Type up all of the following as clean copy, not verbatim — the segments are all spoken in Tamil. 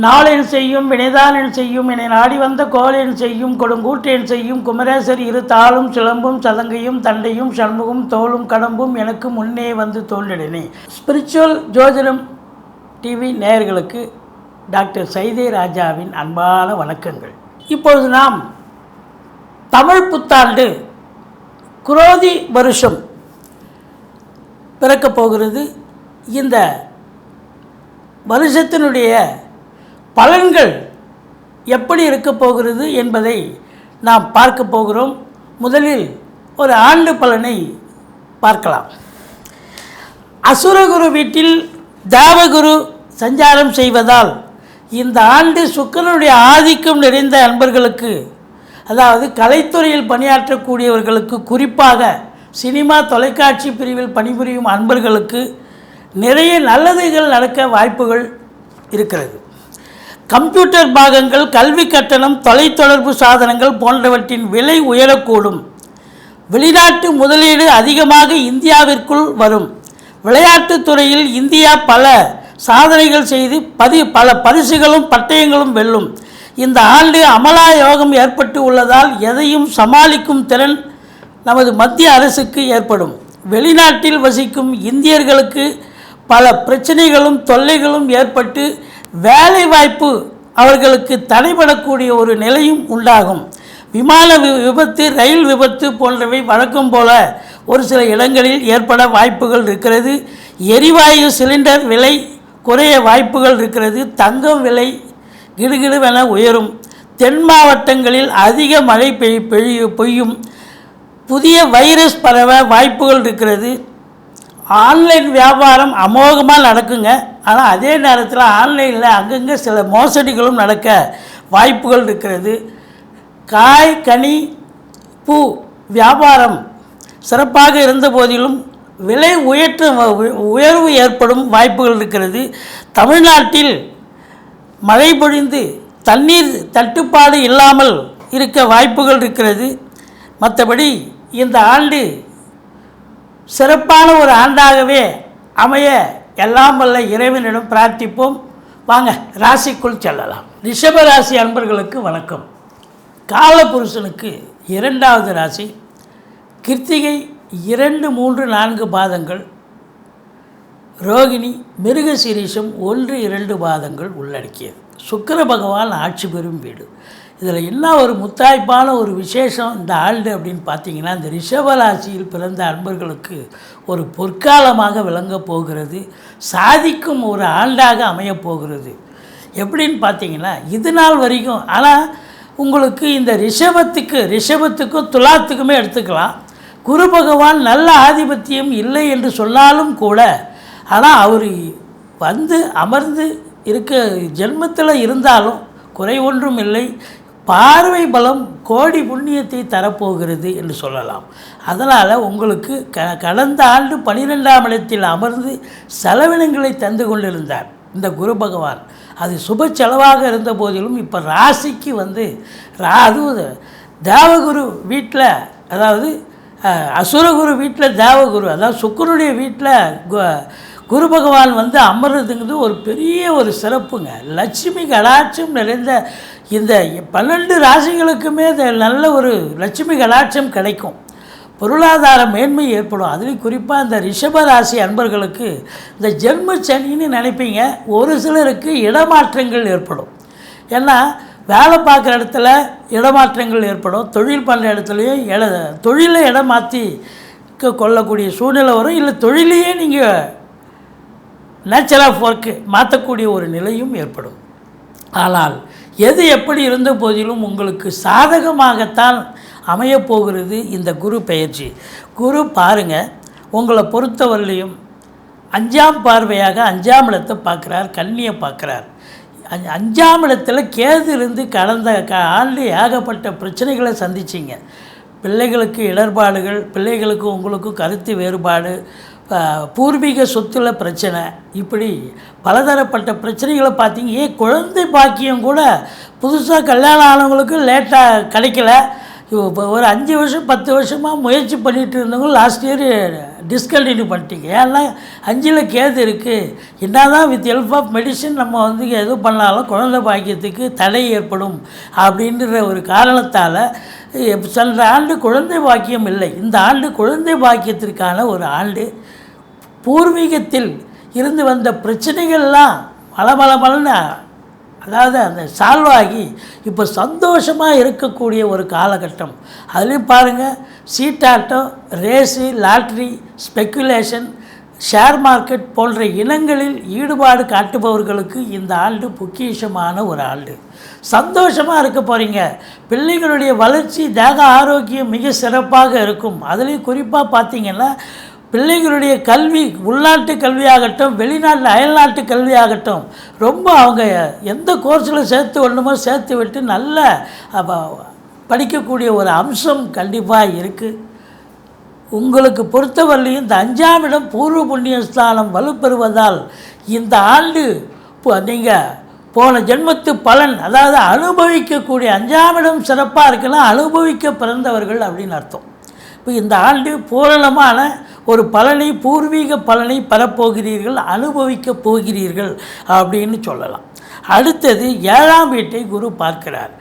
நாளென் செய்யும் வினைதானென் செய்யும் என நாடி வந்த கோளென் செய்யும் கொடுங்கூட்டென் செய்யும் குமரேசர் இரு தாளும் சிலம்பும் சதங்கையும் தண்டையும் சண்முகம் தோளும் கடம்பும் எனக்கு முன்னே வந்து தோன்றினே. ஸ்பிரிச்சுவல் ஜோதிடம் டிவி நேயர்களுக்கு டாக்டர் சைதே ராஜாவின் அன்பான வணக்கங்கள். இப்பொழுது நாம் தமிழ் புத்தாண்டு குரோதி வருஷம் பிறக்கப் போகிறது. இந்த வருஷத்தினுடைய பலன்கள் எப்படி இருக்க போகிறது என்பதை நாம் பார்க்க போகிறோம். முதலில் ஒரு ஆண்டு பலனை பார்க்கலாம். அசுரகுரு வீட்டில் தேவகுரு சஞ்சாரம் செய்வதால் இந்த ஆண்டு சுக்கிரனுடைய ஆதிக்கம் நிறைந்த அன்பர்களுக்கு, அதாவது கலைத்துறையில் பணியாற்றக்கூடியவர்களுக்கு, குறிப்பாக சினிமா தொலைக்காட்சி பிரிவில் பணிபுரியும் அன்பர்களுக்கு நிறைய நல்லதுகள் நடக்க வாய்ப்புகள் இருக்கிறது. கம்ப்யூட்டர் பாகங்கள், கல்வி கட்டணம், தொலைத்தொடர்பு சாதனங்கள் போன்றவற்றின் விலை உயரக்கூடும். வெளிநாட்டு முதலீடு அதிகமாக இந்தியாவிற்குள் வரும். விளையாட்டுத் துறையில் இந்தியா பல சாதனைகள் செய்து பல பரிசுகளும் பட்டயங்களும் வெல்லும். இந்த ஆண்டு அமலா யோகம் ஏற்பட்டு உள்ளதால் எதையும் சமாளிக்கும் திறன் நமது மத்திய அரசுக்கு ஏற்படும். வெளிநாட்டில் வசிக்கும் இந்தியர்களுக்கு பல பிரச்சனைகளும் தொல்லைகளும் ஏற்பட்டு வேலை வாய்ப்பு அவர்களுக்கு தடைபடக்கூடிய ஒரு நிலையும் உண்டாகும். விமான விபத்து, ரயில் விபத்து போன்றவை வழக்கம் போல ஒரு சில இடங்களில் ஏற்பட வாய்ப்புகள் இருக்கிறது. எரிவாயு சிலிண்டர் விலை குறைய வாய்ப்புகள் இருக்கிறது. தங்கம் விலை கிடுகிடுவென உயரும். தென் மாவட்டங்களில் அதிக மழை பெய்யும். புதிய வைரஸ் பரவ வாய்ப்புகள் இருக்கிறது. ஆன்லைன் வியாபாரம் அமோகமாக நடக்குங்க. ஆனால் அதே நேரத்தில் ஆன்லைனில் அங்கங்கே சில மோசடிகளும் நடக்க வாய்ப்புகள் இருக்கிறது. காய், கனி, பூ வியாபாரம் சிறப்பாக இருந்த போதிலும் விலை உயர்வு ஏற்படும் வாய்ப்புகள் இருக்கிறது. தமிழ்நாட்டில் மழை பொழிந்து தண்ணீர் தட்டுப்பாடு இல்லாமல் இருக்க வாய்ப்புகள் இருக்கிறது. மற்றபடி இந்த ஆண்டு சிறப்பான ஒரு ஆண்டாகவே அமைய எல்லாம் வல்ல இறைவனிடம் பிரார்த்திப்போம். வாங்க ராசிக்குள் செல்லலாம். ரிஷப ராசி அன்பர்களுக்கு வணக்கம். காலபுருஷனுக்கு 2வது ராசி. கிருத்திகை 2, 3, 4 பாதங்கள், ரோகிணி, மிருகசீரிஷம் 1, 2 பாதங்கள் உள்ளடக்கியது. சுக்கிர பகவான் ஆட்சி பெறும் வீடு. இதில் என்ன ஒரு முத்தாய்ப்பான ஒரு விசேஷம் இந்த ஆண்டு அப்படின்னு பார்த்தீங்கன்னா, இந்த ரிஷபராசியில் பிறந்த அன்பர்களுக்கு ஒரு பொற்காலமாக விளங்கப் போகிறது. சாதிக்கும் ஒரு ஆண்டாக அமையப்போகிறது. எப்படின்னு பார்த்தீங்கன்னா, இது நாள் வரைக்கும், ஆனால் உங்களுக்கு இந்த ரிஷபத்துக்கும் துலாத்துக்குமே எடுத்துக்கலாம். குரு பகவான் நல்ல ஆதிபத்தியம் இல்லை என்று சொன்னாலும் கூட, ஆனால் அவர் வந்து அமர்ந்து இருக்க ஜென்மத்தில் இருந்தாலும் குறை ஒன்றும் இல்லை. பார்வை பலம் கோடி புண்ணியத்தை தரப்போகிறது என்று சொல்லலாம். அதனால் உங்களுக்கு கடந்த ஆண்டு 12ஆம் இடத்தில் அமர்ந்து செலவினங்களை தந்து கொண்டிருந்தார் இந்த குரு பகவான். அது சுப செலவாக இருந்த போதிலும் இப்போ ராசிக்கு வந்து அதுவும் தேவகுரு வீட்டில், அதாவது அசுரகுரு வீட்டில் தேவகுரு, அதாவது சுக்கிரனுடைய வீட்டில் குரு பகவான் வந்து அமர்றதுங்கிறது ஒரு பெரிய ஒரு சிறப்புங்க. லட்சுமி கடாட்சம் நிறைந்த இந்த 12 ராசிகளுக்குமே நல்ல ஒரு லட்சுமி கடாட்சம் கிடைக்கும். பொருளாதார மேன்மை ஏற்படும். அதுலேயும் குறிப்பாக இந்த ரிஷப ராசி அன்பர்களுக்கு இந்த ஜென்ம சனின்னு நினைப்பீங்க. ஒரு சிலருக்கு இடமாற்றங்கள் ஏற்படும். ஏன்னா வேலை பார்க்குற இடத்துல இடமாற்றங்கள் ஏற்படும். தொழில் பண்ணுற இடத்துலையும் தொழிலை இடம் மாற்றி கொள்ளக்கூடிய சூழ்நிலை வரும். இல்லை தொழிலையே நீங்கள் நேச்சர் ஆஃப் ஒர்க்கு மாற்றக்கூடிய ஒரு நிலையும் ஏற்படும். ஆனால் எது எப்படி இருந்த போதிலும் உங்களுக்கு சாதகமாகத்தான் அமையப்போகிறது இந்த குரு பெயர்ச்சி. குரு பாருங்கள், உங்களை பொறுத்தவரையிலையும் 5ஆம் பார்வையாக 5ஆம் இடத்தை பார்க்குறார், கன்னியை பார்க்குறார். 5ஆம் இடத்துல கேது இருந்து கடந்த ஆண்டு ஏகப்பட்ட பிரச்சனைகளை சந்திச்சிங்க. பிள்ளைகளுக்கு இடர்பாடுகள், பிள்ளைகளுக்கு உங்களுக்கும் கருத்து வேறுபாடு, பூர்வீக சொத்துல பிரச்சனை, இப்படி பலதரப்பட்ட பிரச்சனைகளை பார்த்தீங்க. குழந்தை பாக்கியம் கூட புதுசாக கல்யாணம் ஆனவங்களுக்கு லேட்டாக கிடைக்கல. இப்போ ஒரு 5 வருஷம் 10 வருஷமாக முயற்சி பண்ணிகிட்டு இருந்தவங்க லாஸ்ட் இயர் டிஸ்கண்டினியூ பண்ணிட்டீங்க. ஏன்னா 5ல் கேது இருக்குது. என்ன தான் வித் ஹெல்ப் ஆஃப் மெடிசன் நம்ம வந்து எது பண்ணாலும் குழந்தை பாக்கியத்துக்கு தடை ஏற்படும் அப்படின்ற ஒரு காரணத்தால் சென்ற ஆண்டு குழந்தை பாக்கியம் இல்லை. இந்த ஆண்டு குழந்தை பாக்கியத்திற்கான ஒரு ஆண்டு. பூர்வீகத்தில் இருந்து வந்த பிரச்சனைகள்லாம் பலன்னு அதாவது அந்த சால்வ் ஆகி இப்போ சந்தோஷமாக இருக்கக்கூடிய ஒரு காலகட்டம். அதுலேயும் பாருங்கள், சீட்டாட்டம், race, lottery, speculation, share market போன்ற இனங்களில் ஈடுபாடு காட்டுபவர்களுக்கு இந்த ஆண்டு பொக்கிஷமான ஒரு ஆண்டு. சந்தோஷமாக இருக்க போகிறீங்க. பிள்ளைகளுடைய வளர்ச்சி, தேக ஆரோக்கியம் மிக சிறப்பாக இருக்கும். அதுலேயும் குறிப்பாக பார்த்திங்கன்னா பிள்ளைகளுடைய கல்வி, உள்நாட்டு கல்வியாகட்டும், வெளிநாட்டு அயல்நாட்டு கல்வியாகட்டும், ரொம்ப அவங்க எந்த கோர்ஸில் சேர்த்து ஒன்றுமோ சேர்த்து விட்டு நல்ல படிக்கக்கூடிய ஒரு அம்சம் கண்டிப்பாக இருக்குது. உங்களுக்கு பொறுத்தவரையிலையும் இந்த 5ஆம் இடம் பூர்வ புண்ணியஸ்தானம் வலுப்பெறுவதால் இந்த ஆண்டு நீங்கள் போன ஜென்மத்து பலன், அதாவது அனுபவிக்கக்கூடிய 5ஆம் இடம் சிறப்பாக இருக்குன்னா அனுபவிக்க பிறந்தவர்கள் அப்படின்னு அர்த்தம். இப்போ இந்த ஆண்டு பூரணமான ஒரு பலனை, பூர்வீக பலனை பெறப்போகிறீர்கள், அனுபவிக்கப் போகிறீர்கள் அப்படின்னு சொல்லலாம். அடுத்தது 7ஆம் வீட்டை குரு பார்க்கிறார்.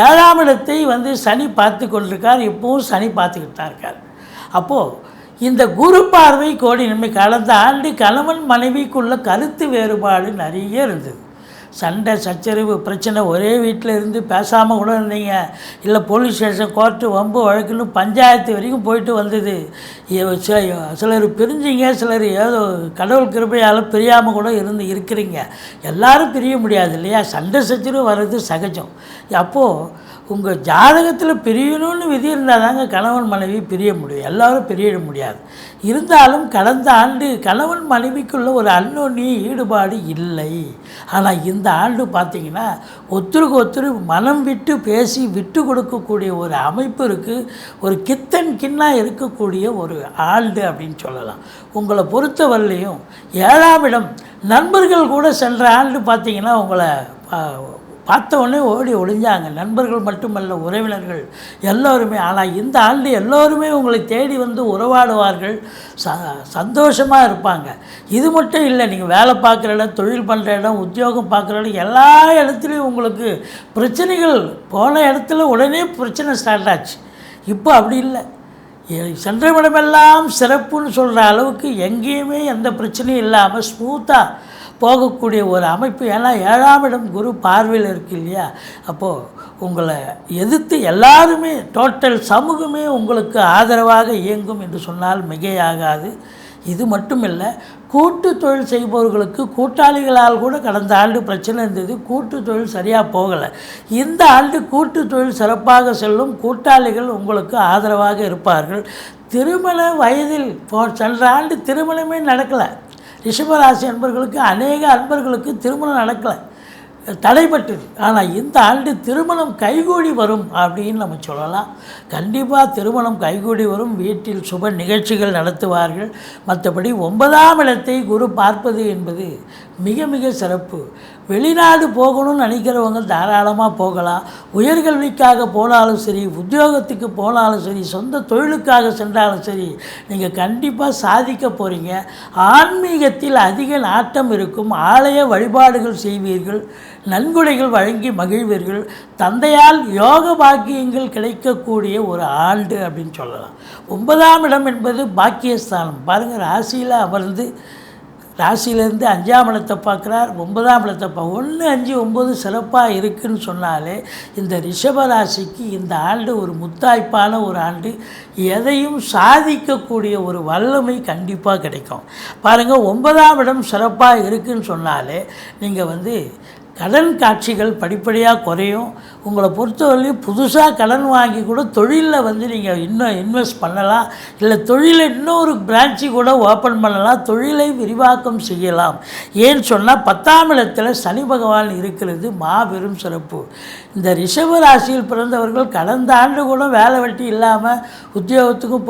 7ஆம் இடத்தை வந்து சனி பார்த்து கொண்டிருக்கார். இப்போவும் சனி பார்த்துக்கிட்டு தான் இருக்கார். அப்போது இந்த குரு பார்வை கோடி நன்மை. கடந்த ஆண்டு கணவன் மனைவிக்குள்ள கருத்து வேறுபாடு நிறைய இருந்தது. சண்டை சச்சரவு பிரச்சனை, ஒரே வீட்டில் இருந்து பேசாமல் கூட இருந்தீங்க. இல்லை போலீஸ் ஸ்டேஷன், கோர்ட்டு, வம்பு வழக்குன்னு பஞ்சாயத்து வரைக்கும் போயிட்டு வந்தது. சிலர் பிரிஞ்சிங்க, சிலர் ஏதோ கடவுள் கிருபையால் பிரியாமல் கூட இருக்கிறீங்க. எல்லாரும் பிரிய முடியாது இல்லையா? சண்டை சச்சரவு வர்றது சகஜம். அப்போது உங்கள் ஜாதகத்தில் பிரியணும்னு விதி இருந்தால் தாங்க கணவன் மனைவி பிரிய முடியும். எல்லோரும் பிரிய முடியாது. இருந்தாலும் கடந்த ஆண்டு கணவன் மனைவிக்குள்ள ஒரு அன்னோன்னிய ஈடுபாடு இல்லை. ஆனால் இந்த ஆண்டு பார்த்திங்கன்னா ஒருத்தருக்கு ஒருத்தர் மனம் விட்டு பேசி விட்டு கொடுக்கக்கூடிய ஒரு அமைப்பு இருக்குது. ஒரு கித்தன் கின்னாக இருக்கக்கூடிய ஒரு ஆண்டு அப்படின்னு சொல்லலாம். உங்களை பொறுத்தவரையிலையும் 7ஆம் இடம், நண்பர்கள் கூட சென்ற ஆண்டு பார்த்திங்கன்னா உங்களை பார்த்த உடனே ஓடி ஒளிஞ்சாங்க. நண்பர்கள் மட்டுமல்ல, உறவினர்கள் எல்லோருமே. ஆனால் இந்த ஆண்டு எல்லோருமே உங்களை தேடி வந்து உறவாடுவார்கள், சந்தோஷமாக இருப்பாங்க. இது மட்டும் இல்லை, நீங்கள் வேலை பார்க்குற இடம், தொழில் பண்ணுற இடம், உத்தியோகம் பார்க்குற இடம், எல்லா இடத்துலையும் உங்களுக்கு பிரச்சனைகள். போன இடத்துல உடனே பிரச்சனை ஸ்டார்ட் ஆச்சு. இப்போ அப்படி இல்லை. சென்ற இடமெல்லாம் சிறப்புன்னு சொல்கிற அளவுக்கு எங்கேயுமே எந்த பிரச்சனையும் இல்லாமல் ஸ்மூத்தாக போகக்கூடிய ஒரு அமைப்பு. ஏன்னா 7ஆம் இடம் குரு பார்வையில் இருக்கு இல்லையா? அப்போது உங்களை எதிர்த்து எல்லாருமே, டோட்டல் சமூகமே உங்களுக்கு ஆதரவாக இயங்கும் என்று சொன்னால் மிகையாகாது. இது மட்டும் இல்லை, கூட்டு தொழில் செய்பவர்களுக்கு கூட்டாளிகளால் கூட கடந்த ஆண்டு பிரச்சனை இருந்தது. கூட்டு தொழில் சரியாக போகலை. இந்த ஆண்டு கூட்டு தொழில் சிறப்பாக செல்லும். கூட்டாளிகள் உங்களுக்கு ஆதரவாக இருப்பார்கள். திருமண வயதில் சென்ற ஆண்டு திருமணமே நடக்கலை. ரிஷபராசி அன்பர்களுக்கு, அநேக அன்பர்களுக்கு திருமணம் நடக்கலை, தடைப்பட்டது. ஆனால் இந்த ஆண்டு திருமணம் கைகூடி வரும் அப்படின்னு நம்ம சொல்லலாம். கண்டிப்பாக திருமணம் கைகூடி வரும். வீட்டில் சுப நிகழ்ச்சிகள் நடத்துவார்கள். மற்றபடி 9ஆம் இடத்தை குரு பார்ப்பது என்பது மிக மிக சிறப்பு. வெளிநாடு போகணும்னு நினைக்கிறவங்க தாராளமாக போகலாம். உயர்கல்விக்காக போனாலும் சரி, உத்தியோகத்துக்கு போனாலும் சரி, சொந்த தொழிலுக்காக சென்றாலும் சரி, நீங்கள் கண்டிப்பாக சாதிக்க போகிறீங்க. ஆன்மீகத்தில் அதிக நாட்டம் இருக்கும். ஆலய வழிபாடுகள் செய்வீர்கள். நன்கொடைகள் வழங்கி மகிழ்வீர்கள். தந்தையால் யோக பாக்கியங்கள் கிடைக்கக்கூடிய ஒரு ஆண்டு அப்படின்னு சொல்லலாம். 9ஆம் இடம் என்பது பாக்கியஸ்தானம். பாருங்கள், ராசியில் அமர்ந்து ராசியிலேருந்து 5ஆம் இடத்தை பார்க்குறார், 9ஆம் இடத்தை 1, 5, 9 சிறப்பாக இருக்குதுன்னு சொன்னாலே இந்த ரிஷப ராசிக்கு இந்த ஆண்டு ஒரு முத்தாய்ப்பான ஒரு ஆண்டு. எதையும் சாதிக்கக்கூடிய ஒரு வல்லமை கண்டிப்பாக கிடைக்கும். பாருங்கள், 9ஆம் இடம் சிறப்பாக இருக்குதுன்னு சொன்னாலே நீங்கள் வந்து கடன் காட்சிகள் படிப்படியாக குறையும். உங்களை பொறுத்தவரையிலும் புதுசாக கடன் வாங்கி கூட தொழிலில் வந்து நீங்கள் இன்னும் இன்வெஸ்ட் பண்ணலாம். இல்லை தொழிலை இன்னொரு பிரான்ச்சு கூட ஓப்பன் பண்ணலாம். தொழிலை விரிவாக்கம் செய்யலாம். ஏன்னு சொன்னால் 10ஆம் இடத்துல சனி பகவான் இருக்கிறது மாபெரும் சிறப்பு. இந்த ரிஷப ராசியில் பிறந்தவர்கள் கடந்த ஆண்டு கூட வேலை வெட்டி இல்லாமல் உத்தியோகத்துக்கும்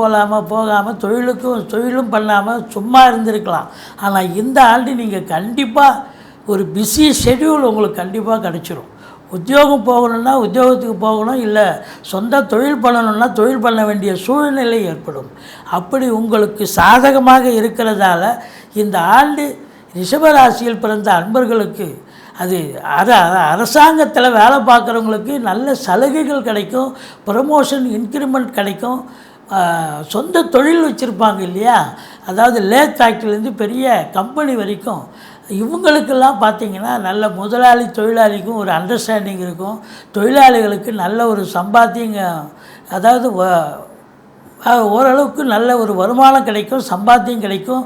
போகாமல் தொழிலும் பண்ணாமல் சும்மா இருந்திருக்கலாம். ஆனால் இந்த ஆண்டு நீங்கள் கண்டிப்பாக ஒரு பிஸி ஷெட்யூல் உங்களுக்கு கண்டிப்பாக கிடச்சிரும். உத்தியோகம் போகணுன்னா உத்தியோகத்துக்கு போகணும், இல்லை சொந்த தொழில் பண்ணணுன்னா தொழில் பண்ண வேண்டிய சூழ்நிலை ஏற்படும். அப்படி உங்களுக்கு சாதகமாக இருக்கிறதால இந்த ஆண்டு ரிஷபராசியில் பிறந்த அன்பர்களுக்கு அது அரசாங்கத்தில் வேலை பார்க்குறவங்களுக்கு நல்ல சலுகைகள் கிடைக்கும், ப்ரமோஷன் இன்க்ரிமெண்ட் கிடைக்கும். சொந்த தொழில் வச்சுருப்பாங்க இல்லையா, அதாவது லேத் ஃபேக்ட்ரிலேருந்து பெரிய கம்பெனி வரைக்கும் இவங்களுக்கெல்லாம் பார்த்திங்கன்னா நல்ல முதலாளி தொழிலாளிக்கும் ஒரு அண்டர்ஸ்டாண்டிங் இருக்கும். தொழிலாளிகளுக்கு நல்ல ஒரு சம்பாத்தியங்க, அதாவது ஓரளவுக்கு நல்ல ஒரு வருமானம் கிடைக்கும், சம்பாத்தியம் கிடைக்கும்.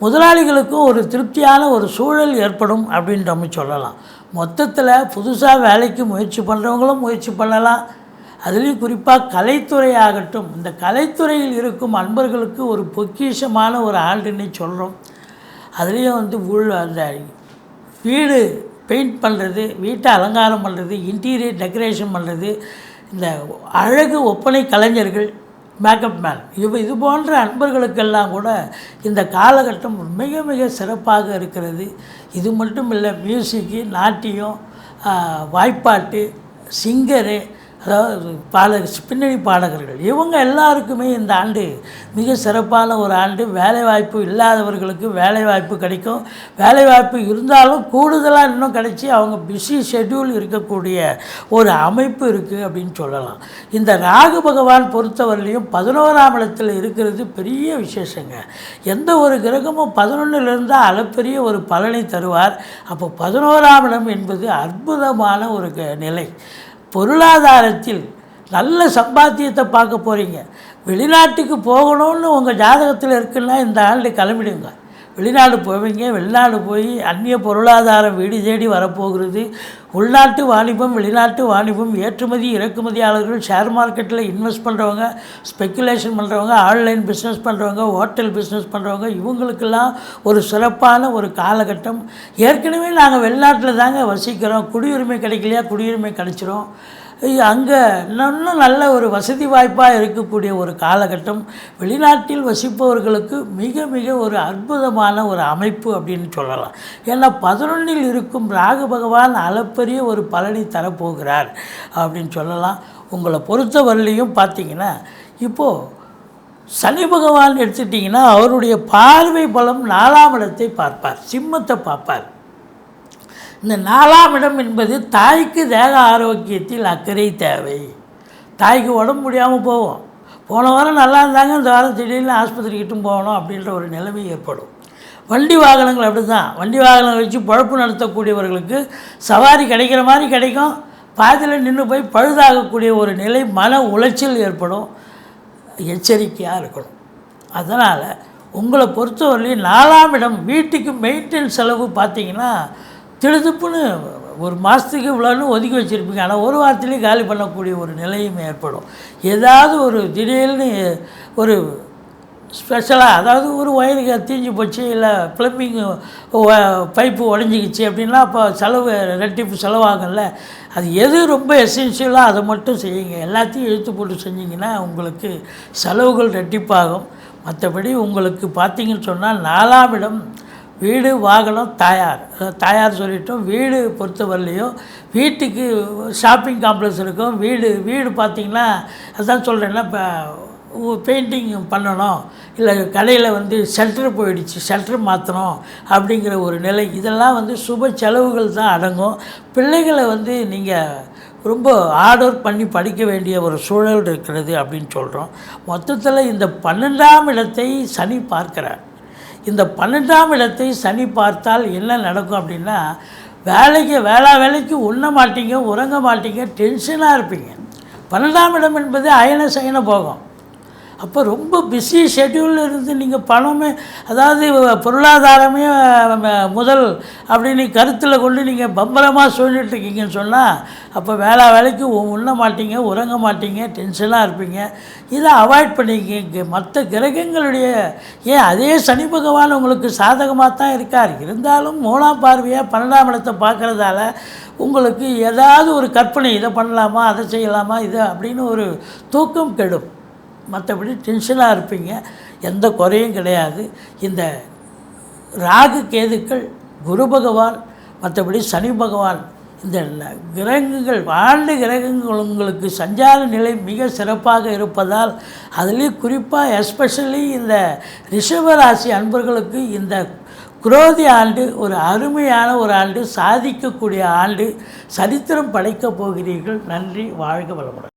முதலாளிகளுக்கும் ஒரு திருப்தியான ஒரு சூழல் ஏற்படும் அப்படின்னு நம்ம சொல்லலாம். மொத்தத்தில் புதுசாக வேலைக்கு முயற்சி பண்ணுறவங்களும் முயற்சி பண்ணலாம். அதுலேயும் குறிப்பாக கலைத்துறை ஆகட்டும், இந்த கலைத்துறையில் இருக்கும் அன்பர்களுக்கு ஒரு பொக்கிஷமான ஒரு ஆண்டுன்னு சொல்கிறோம். அதுலேயும் அந்த வீடு பெயிண்ட் பண்ணுறது, வீட்டை அலங்காரம் பண்ணுறது, இன்டீரியர் டெக்கரேஷன் பண்ணுறது, இந்த அழகு ஒப்பனை கலைஞர்கள், மேக்கப் மேன், இது போன்ற அன்பர்களுக்கெல்லாம் கூட இந்த காலகட்டம் மிக மிக சிறப்பாக இருக்கிறது. இது மட்டும் இல்லை, மியூசிக்கு, நாட்டியம், வாய்ப்பாட்டு, சிங்கரு, அதாவது பின்னணி பாடகர்கள், இவங்க எல்லாருக்குமே இந்த ஆண்டு மிக சிறப்பான ஒரு ஆண்டு. வேலைவாய்ப்பு இல்லாதவர்களுக்கு வேலைவாய்ப்பு கிடைக்கும். வேலைவாய்ப்பு இருந்தாலும் கூடுதலாக இன்னும் கிடைச்சி அவங்க பிஸி ஷெட்யூல் இருக்கக்கூடிய ஒரு அமைப்பு இருக்குது அப்படின்னு சொல்லலாம். இந்த ராகு பகவான் பொறுத்தவரையிலையும் 11ஆம் இடத்தில் இருக்கிறது பெரிய விசேஷங்க. எந்த ஒரு கிரகமும் 11ல் இருந்தால் அளப்பெரிய ஒரு பலனை தருவார். அப்போ 11ஆம் இடம் என்பது அற்புதமான ஒரு நிலை. பொருளாதாரத்தில் நல்ல சம்பாத்தியத்தை பார்க்க போகிறீங்க. வெளிநாட்டுக்கு போகணும்னு உங்கள் ஜாதகத்தில் இருக்குன்னா இந்த ஆண்டு கிளம்பிடுங்க. வெளிநாடு போவீங்க. வெளிநாடு போய் அந்நிய பொருளாதாரம் வீடு தேடி வரப்போகிறது. உள்நாட்டு வாணிபம், வெளிநாட்டு வாணிபம், ஏற்றுமதி இறக்குமதியாளர்கள், ஷேர் மார்க்கெட்டில் இன்வெஸ்ட் பண்ணுறவங்க, ஸ்பெக்குலேஷன் பண்ணுறவங்க, ஆன்லைன் பிஸ்னஸ் பண்ணுறவங்க, ஹோட்டல் பிஸ்னஸ் பண்ணுறவங்க, இவங்களுக்கெல்லாம் ஒரு சிறப்பான ஒரு காலகட்டம். ஏற்கனவே நாங்கள் வெளிநாட்டில் தாங்க வசிக்கிறோம், குடியுரிமை கிடைக்கலையா, குடியுரிமை கிடைச்சிரும். அங்கே இன்னும் நல்ல ஒரு வசதி வாய்ப்பாக இருக்கக்கூடிய ஒரு காலகட்டம். வெளிநாட்டில் வசிப்பவர்களுக்கு மிக மிக ஒரு அற்புதமான ஒரு அமைப்பு அப்படின்னு சொல்லலாம். ஏன்னா 11ல் இருக்கும் ராகு பகவான் அளப்பரிய ஒரு பலனை தரப்போகிறார் அப்படின்னு சொல்லலாம். உங்களை பொறுத்தவரையிலையும் பார்த்திங்கன்னா, இப்போது சனி பகவான் எடுத்துட்டிங்கன்னா அவருடைய பார்வை பலம் 4ஆம் இடத்தை பார்ப்பார், சிம்மத்தை பார்ப்பார். இந்த 4ஆம் இடம் என்பது தாய்க்கு தேக ஆரோக்கியத்தில் அக்கறை தேவை. தாய்க்கு உடம்பு முடியாமல் போவோம், போன வாரம் நல்லா இருந்தாங்க, இந்த வாரம் திடீர்னு ஆஸ்பத்திரிக்கிட்டும் போகணும் அப்படின்ற ஒரு நிலைமை ஏற்படும். வண்டி வாகனங்கள் அப்படி தான். வண்டி வாகனங்கள் வச்சு பொழப்பு நடத்தக்கூடியவர்களுக்கு சவாரி கிடைக்கிற மாதிரி கிடைக்கும், பாதியில் நின்று போய் பழுதாகக்கூடிய ஒரு நிலை, மன உளைச்சல் ஏற்படும். எச்சரிக்கையாக இருக்கணும். அதனால் உங்களை பொறுத்தவரையிலையும் 4ஆம் இடம் வீட்டுக்கு மெயின்டெனன்ஸ் செலவு பார்த்திங்கன்னா திடுதுப்புன்னு ஒரு மாதத்துக்கு இவ்வளோன்னு ஒதுக்கி வச்சுருப்பீங்க, ஆனால் ஒரு வாரத்திலேயே காலி பண்ணக்கூடிய ஒரு நிலையும் ஏற்படும். ஏதாவது ஒரு திடீர்னு ஒரு ஸ்பெஷலாக, அதாவது ஒரு ஒயருக்கு தீஞ்சு போச்சு, இல்லை ப்ளம்பிங் பைப்பு உடஞ்சிக்கிச்சு அப்படின்னா அப்போ செலவு ரெட்டிப்பு செலவாகல. அது எது ரொம்ப எசென்ஷியலாக அதை மட்டும் செய்யுங்க. எல்லாத்தையும் இழுத்து போட்டு செஞ்சிங்கன்னா உங்களுக்கு செலவுகள் ரெட்டிப்பாகும். மற்றபடி உங்களுக்கு பார்த்திங்கன்னு சொன்னால் 4ஆம் இடம் வீடு, வாகனம், தாயார் சொல்லிட்டோம். வீடு பொறுத்தவரையிலையும் வீட்டுக்கு ஷாப்பிங் காம்ப்ளெக்ஸ் இருக்கும். வீடு பார்த்திங்கன்னா அதுதான் சொல்கிறேன்னா, இப்போ பெயிண்டிங் பண்ணணும், இல்லை கடையில் ஷெல்டர் போயிடுச்சு, ஷெல்டர் மாற்றணும் அப்படிங்கிற ஒரு நிலை, இதெல்லாம் சுப செலவுகள் தான் அடங்கும். பிள்ளைகளை நீங்கள் ரொம்ப ஆர்டர் பண்ணி படிக்க வேண்டிய ஒரு சூழல் இருக்கிறது அப்படின்னு சொல்கிறோம். மொத்தத்தில் இந்த 12ஆம் இடத்தை சனி பார்க்கிறார். இந்த 12ஆம் இடத்தை சனி பார்த்தால் என்ன நடக்கும் அப்படின்னா, வேலைக்கு உண்ண மாட்டீங்க, உறங்க மாட்டீங்க, டென்ஷனாக இருப்பீங்க. 12ஆம் இடம் என்பது அயன சயன போகும். அப்போ ரொம்ப பிஸி ஷெட்யூலில் இருந்து நீங்கள் பணமே, அதாவது பொருளாதாரமே முதல் அப்படின்னு கருத்தில் கொண்டு நீங்கள் பம்பரமாக சொல்லிட்டுருக்கீங்கன்னு சொன்னால், அப்போ வேலைக்கு உண்ண மாட்டீங்க, உறங்க மாட்டீங்க, டென்ஷனாக இருப்பீங்க. இதை அவாய்ட் பண்ணிக்க. மற்ற கிரகங்களுடைய அதே சனி பகவான் உங்களுக்கு சாதகமாக தான் இருக்கார். இருந்தாலும் 3ஆம் பார்வையாக 12ஆம் இடத்தை பார்க்குறதால உங்களுக்கு ஏதாவது ஒரு கற்பனை, இதை பண்ணலாமா, அதை செய்யலாமா, இதை அப்படின்னு ஒரு தூக்கம் கெடும். மற்றபடி டென்ஷனாக இருப்பீங்க, எந்த குறையும் கிடையாது. இந்த ராகு கேதுக்கள், குரு பகவான், மற்றபடி சனி பகவான், இந்த கிரகங்கள் ஆண்டு கிரகங்கள் உங்களுக்கு சஞ்சார நிலை மிக சிறப்பாக இருப்பதால் அதுலேயும் குறிப்பாக எஸ்பெஷலி இந்த ரிஷபராசி அன்பர்களுக்கு இந்த குரோதி ஆண்டு ஒரு அருமையான ஒரு ஆண்டு, சாதிக்கக்கூடிய ஆண்டு, சரித்திரம் படைக்கப் போகிறீர்கள். நன்றி, வாழ்க வளமுடன்.